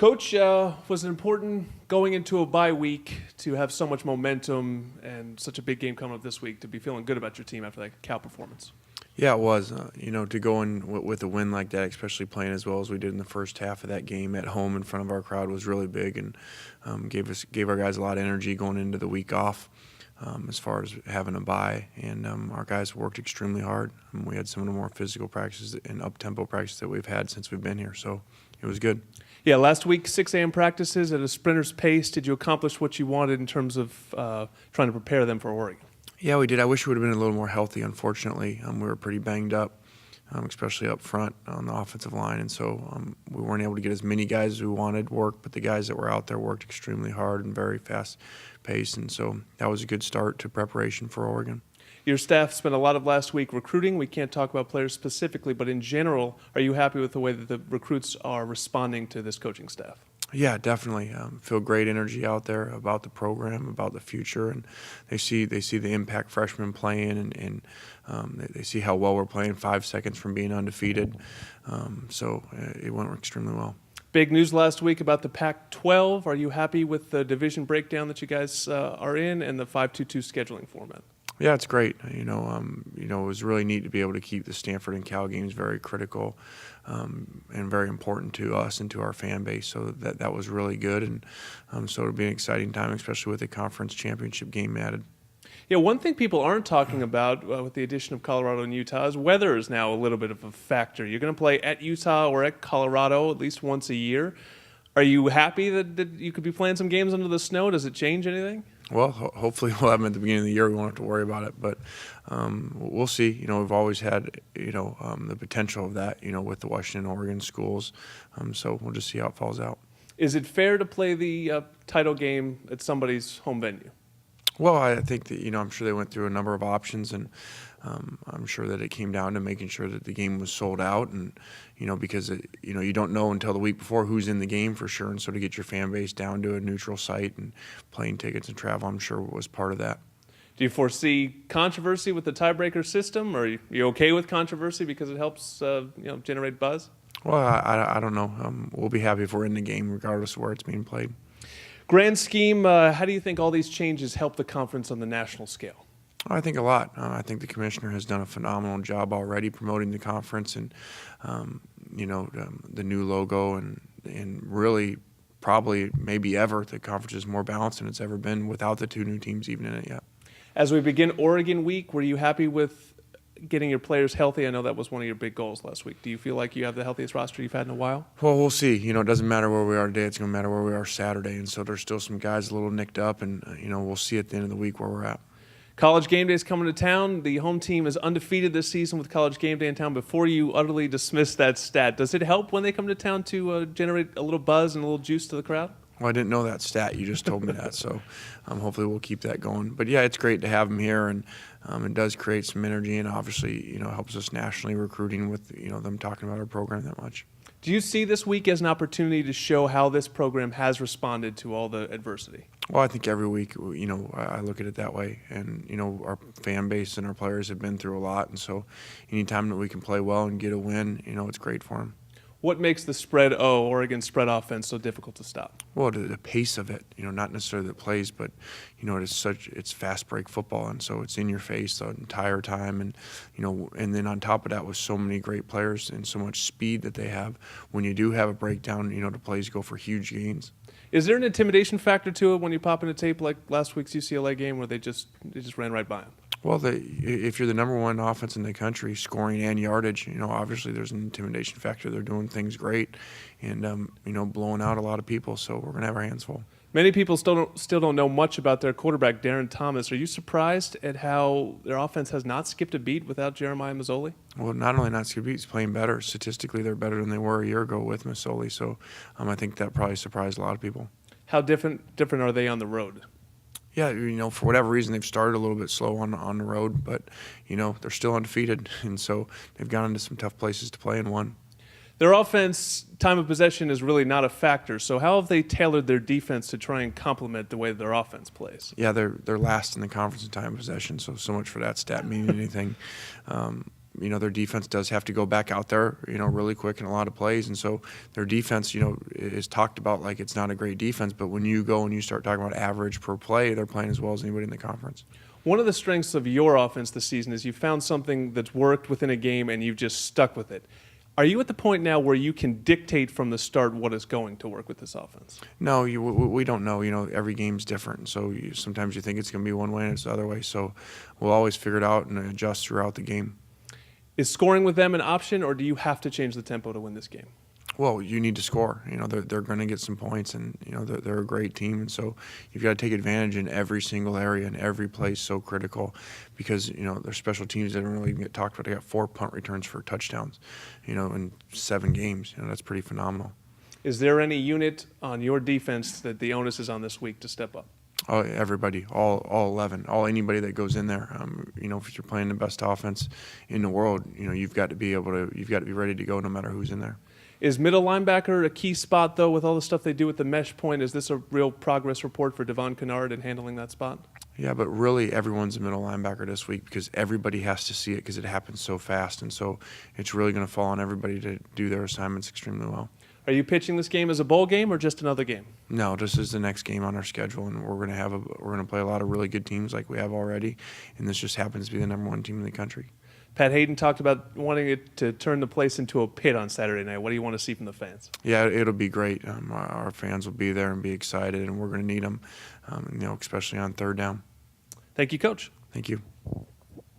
Coach, was it important going into a bye week to have so much momentum and such a big game coming up this week to be feeling good about your team after that Cal performance? Yeah, it was. To go in with a win like that, especially playing as well as we did in the first half of that game at home in front of our crowd, was really big and gave our guys a lot of energy going into the week off. As far as having a bye, and our guys worked extremely hard. We had some of the more physical practices and up-tempo practices that we've had since we've been here, so it was good. Yeah, last week, 6 a.m. practices at a sprinter's pace. Did you accomplish what you wanted in terms of trying to prepare them for Oregon? Yeah, we did. I wish we would have been a little more healthy, unfortunately. We were pretty banged up, especially up front on the offensive line, and so we weren't able to get as many guys as we wanted work, but the guys that were out there worked extremely hard and very fast pace, and so that was a good start to preparation for Oregon. Your staff spent a lot of last week recruiting. We can't talk about players specifically, but in general, are you happy with the way that the recruits are responding to this coaching staff? Yeah, definitely. Feel great energy out there about the program, about the future, and they see the impact freshmen playing, and they see how well we're playing 5 seconds from being undefeated. So it went extremely well. Big news last week about the Pac-12. Are you happy with the division breakdown that you guys are in and the 5-2-2 scheduling format? Yeah, it's great. It was really neat to be able to keep the Stanford and Cal games very critical and very important to us and to our fan base. So that was really good, and so it'll be an exciting time, especially with the conference championship game added. Yeah, one thing people aren't talking about with the addition of Colorado and Utah is weather is now a little bit of a factor. You're going to play at Utah or at Colorado at least once a year. Are you happy that you could be playing some games under the snow? Does it change anything? Well, hopefully we'll have them at the beginning of the year. We won't have to worry about it, but we'll see. We've always had, the potential of that, with the Washington, Oregon schools. So we'll just see how it falls out. Is it fair to play the title game at somebody's home venue? Well, I think that, I'm sure they went through a number of options, and I'm sure that it came down to making sure that the game was sold out, and, because, you don't know until the week before who's in the game for sure, and so to get your fan base down to a neutral site and plane tickets and travel, I'm sure was part of that. Do you foresee controversy with the tiebreaker system, or are you okay with controversy because it helps, generate buzz? Well, I don't know. We'll be happy if we're in the game regardless of where it's being played. Grand scheme, how do you think all these changes help the conference on the national scale? I think a lot. I think the commissioner has done a phenomenal job already promoting the conference and, the new logo and really probably maybe ever the conference is more balanced than it's ever been without the 2 new teams even in it yet. As we begin Oregon week, were you happy with getting your players healthy? I know that was one of your big goals last week. Do you feel like you have the healthiest roster you've had in a while? Well, we'll see. It doesn't matter where we are today. It's going to matter where we are Saturday. And so there's still some guys a little nicked up, and, we'll see at the end of the week where we're at. College game day is coming to town. The home team is undefeated this season with College game day in town. Before you utterly dismiss that stat, does it help when they come to town to generate a little buzz and a little juice to the crowd? Well, I didn't know that stat. You just told me that, so hopefully we'll keep that going. But, yeah, it's great to have them here, and it does create some energy and obviously, helps us nationally recruiting with, them talking about our program that much. Do you see this week as an opportunity to show how this program has responded to all the adversity? Well, I think every week, I look at it that way. And, our fan base and our players have been through a lot. And so anytime that we can play well and get a win, it's great for them. What makes the Oregon spread offense so difficult to stop? Well, the pace of it, not necessarily the plays, but, it's fast break football. And so it's in your face the entire time. And, and then on top of that with so many great players and so much speed that they have, when you do have a breakdown, the plays go for huge gains. Is there an intimidation factor to it when you pop in a tape like last week's UCLA game where they just ran right by them? Well, if you're the number 1 offense in the country, scoring and yardage, obviously there's an intimidation factor. They're doing things great and, blowing out a lot of people. So we're going to have our hands full. Many people still don't know much about their quarterback, Darren Thomas. Are you surprised at how their offense has not skipped a beat without Jeremiah Masoli? Well, not only not skipped a beat, he's playing better. Statistically, they're better than they were a year ago with Masoli. So I think that probably surprised a lot of people. How different are they on the road? Yeah, for whatever reason, they've started a little bit slow on the road, but, they're still undefeated. And so they've gone into some tough places to play and won. Their offense, time of possession, is really not a factor. So how have they tailored their defense to try and complement the way that their offense plays? Yeah, they're last in the conference in time of possession, so much for that stat meaning anything. their defense does have to go back out there, really quick in a lot of plays. And so their defense, is talked about like it's not a great defense. But when you go and you start talking about average per play, they're playing as well as anybody in the conference. One of the strengths of your offense this season is you found something that's worked within a game and you've just stuck with it. Are you at the point now where you can dictate from the start what is going to work with this offense? No, we don't know. Every game's different. So sometimes you think it's going to be one way and it's the other way. So we'll always figure it out and adjust throughout the game. Is scoring with them an option, or do you have to change the tempo to win this game? Well, you need to score. They're going to get some points, and they're a great team, and so you've got to take advantage in every single area, and every play is so critical because their special teams didn't really get talked about. They got 4 punt returns for touchdowns, in 7 games. That's pretty phenomenal. Is there any unit on your defense that the onus is on this week to step up? Oh, everybody, all 11, anybody that goes in there. If you're playing the best offense in the world, you've got to be ready to go no matter who's in there. Is middle linebacker a key spot, though, with all the stuff they do with the mesh point? Is this a real progress report for Devon Kennard in handling that spot? Yeah, but really everyone's a middle linebacker this week because everybody has to see it because it happens so fast. And so it's really going to fall on everybody to do their assignments extremely well. Are you pitching this game as a bowl game or just another game? No, this is the next game on our schedule, and we're going to play a lot of really good teams like we have already, and this just happens to be the #1 team in the country. Pat Hayden talked about wanting it to turn the place into a pit on Saturday night. What do you want to see from the fans? Yeah, it'll be great. Our fans will be there and be excited, and we're going to need them, especially on third down. Thank you, Coach. Thank you.